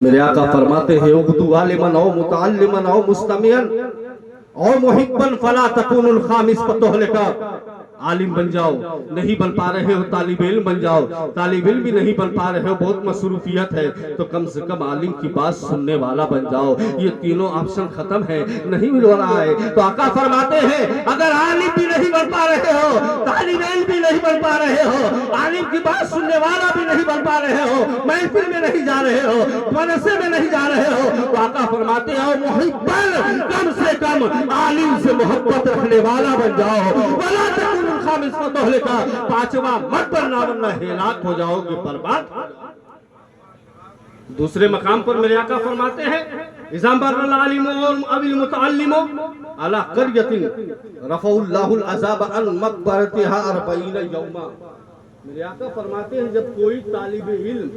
میرے آقا فرماتے ہیں اغدو عالمن او متعلمن او مستمعن او محبن فلا تکون الخامس فتہلکا. عالم بن جاؤ، نہیں بن پا رہے ہو طالب علم بن جاؤ، طالب علم بھی نہیں بن پا رہے ہو بہت مصروفیت ہے تو کم سے کم عالم کی بات سننے والا بن جاؤ. یہ تینوں آپشن ختم ہے، نہیں مل رہا ہے. تو آقا فرماتے ہیں اگر عالم بھی نہیں بن پا رہے ہو، طالب علم بھی نہیں بن پا رہے ہو، عالم کی بات سننے والا بھی نہیں بن پا رہے ہو، محفل میں نہیں جا رہے ہو، مدرسے میں نہیں جا رہے ہو، تو آقا فرماتے ہیں محبن کم سے کم عالم سے محبت رکھنے والا بن جاؤ. ولا تکن الخامس فتہلکا، پانچواں مت بننا ورنہ ہلاک ہو جاؤ گے، برباد. دوسرے مقام پر میرے آقا فرماتے ہیں اذا مر العالم او المتعلم علی قریۃ رفع اللہ العذاب عن مقبرتها 40 یوما. میرے آقا فرماتے ہیں جب کوئی طالب علم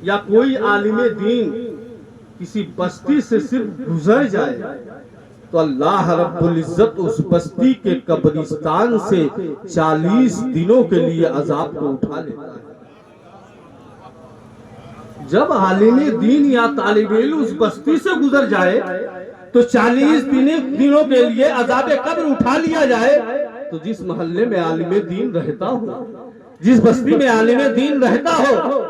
یا کوئی عالم دین کسی بستی سے صرف گزر جائے تو اللہ رب العزت اس بستی کے قبرستان سے 40 دنوں کے لیے عذاب کو اٹھا لیتا ہے. جب عالم دین یا طالب علم اس بستی سے گزر جائے تو 40 دنوں کے لیے عذاب قبر اٹھا لیا جائے تو جس محلے میں عالم دین رہتا ہو، جس بستی میں عالم دین رہتا ہو،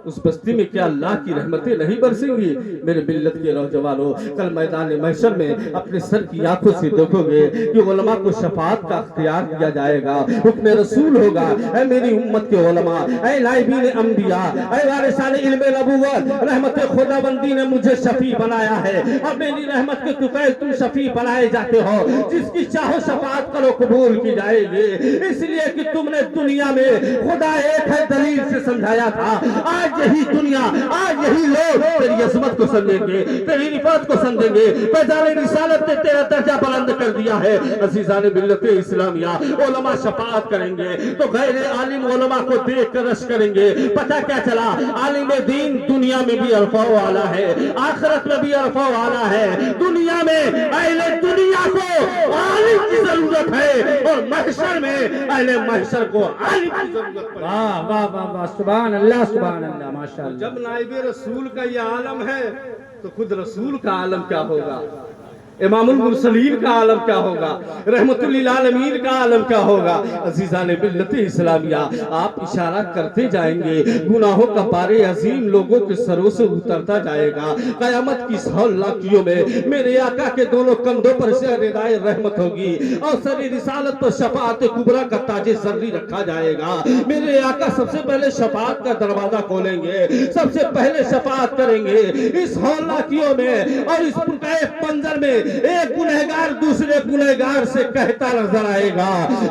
اس بستی میں کیا اللہ کی رحمتیں نہیں برسیں گی؟ میرے ملت کے نوجوانوں، کل میدان محشر میں اپنے سر کی آنکھوں سے دیکھو گے کہ علماء کو شفاعت کا اختیار دیا جائے گا، حکم رسول ہوگا اے میری امت کے علماء، اے نائبین انبیاء، اے وارثان علم نبوت، رحمت خدا بندی نے مجھے شفیع بنایا ہے اور میری رحمت کے طفیل تم شفیع بنائے جاتے ہو، جس کی چاہو شفاعت کرو قبول کی جائے گی. اس لیے کہ تم نے دنیا میں خدا ایک ہے دلیل سے سمجھایا تھا. آج یہی دنیا، آج یہی لوگ تیری عظمت کو سمجھیں گے، تیری رفعت کو سمجھیں گے. فیضان رسالت نے تیرا درجہ بلند کر دیا ہے. عزیزان ملت اسلامیہ، علماء شفاعت کریں گے تو غیر عالم علماء کو دیکھ کر رشک کریں گے. پتہ کیا چلا؟ عالم دین دنیا میں بھی عرفہ والا ہے، آخرت میں بھی عرفہ والا ہے. دنیا میں اہل دنیا کو عالم کی ضرورت ہے اور محشر میں اہل محشر کو عالم کی ضرورت ہے. واہ واہ واہ واہ، سبحان اللہ سبحان اللہ، ماشاءاللہ. جب نائب رسول کا یہ عالم ہے تو خود رسول کا عالم کیا ہوگا؟ امام المرسلین کا عالم کیا ہوگا؟ رحمت للعالمین کا عالم کیا ہوگا؟ عزیزان ملت اسلامیہ، آپ اشارہ کرتے جائیں گے، گناہوں کا بار عظیم لوگوں کے سروں سے اترتا جائے گا. قیامت کی 100 لاکھیوں میں میرے آقا کے دونوں کندھوں پر سے ردائے رحمت ہوگی اور سر رسالت پر شفاعت کبریٰ کا تاج زرری رکھا جائے گا. میرے آقا سب سے پہلے شفاعت کا دروازہ کھولیں گے، سب سے پہلے شفاعت کریں گے. اس 100 لاکھیوں میں اور اس پرکائے منظر میں ایک گنہگار دوسرے گنہگار سے کہتا نظر آئے گا،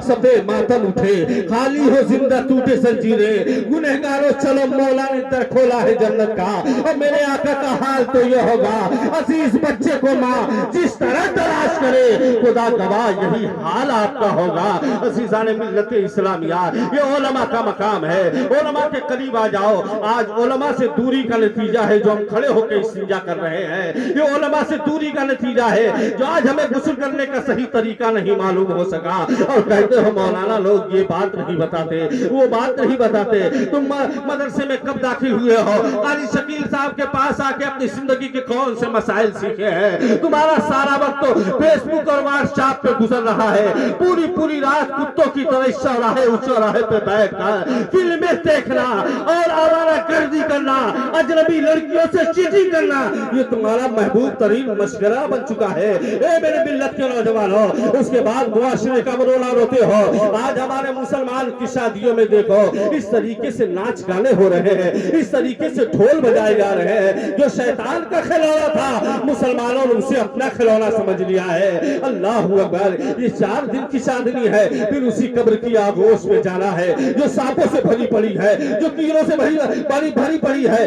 سبے ماتم اٹھے، خالی ہو زندہ ٹوٹے زنجیریں، گنہگاروں چلو مولا نے در کھولا ہے جنت کا. اور میرے آقا کا حال تو یہ ہوگا، عزیز بچے کو ماں جس طرح تلاش کرے خدا گواہ یہی حال آپ کا ہوگا. عزیزان ملت اسلامیہ، یہ علماء کا مقام ہے. علماء کے قریب آ جاؤ. آج علماء سے دوری کا نتیجہ ہے جو ہم کھڑے ہو کے استنجا کر رہے ہیں. یہ علماء سے دوری کا نتیجہ ہے جو آج ہمیں غسل کرنے کا صحیح طریقہ نہیں معلوم ہو سکا اور کہتے ہو مولانا لوگ یہ بات نہیں بتاتے، وہ بات نہیں بتاتے. تم مدرسے میں کب داخل ہوئے ہو؟ قاری شکیل صاحب کے پاس آ کے اپنی زندگی کے کون سے مسائل سیکھے ہیں؟ تمہارا سارا وقت تو فیس بک اور واٹس ایپ پہ گزر رہا ہے. پوری رات کتوں کی طرح چوراہے پہ بیٹھ کر فلمیں دیکھنا اور آوارہ گردی کرنا، اجنبی لڑکیوں سے چیٹنگ کرنا، یہ تمہارا محبوب ترین مشغلہ بن چکا ہے. اے میرے ملت کے نوجوانوں، اس کے بعد معاشرے کا رونا روتے ہو. آج ہمارے مسلمان کی شادیوں میں دیکھو اس طریقے سے ناچ گانے ہو رہے ہیں، اس طریقے سے ڈھول بجائے جا رہے ہیں. جو شیطان کا کھلونا تھا مسلمانوں نے اسے اپنا کھلونا سمجھ لیا ہے. اللہ اکبر. یہ 4 دن کی چاندنی ہے، پھر اسی قبر کی آغوش میں جانا ہے جو سانپوں سے بھری پڑی ہے، جو کیڑوں سے بھری پڑی ہے.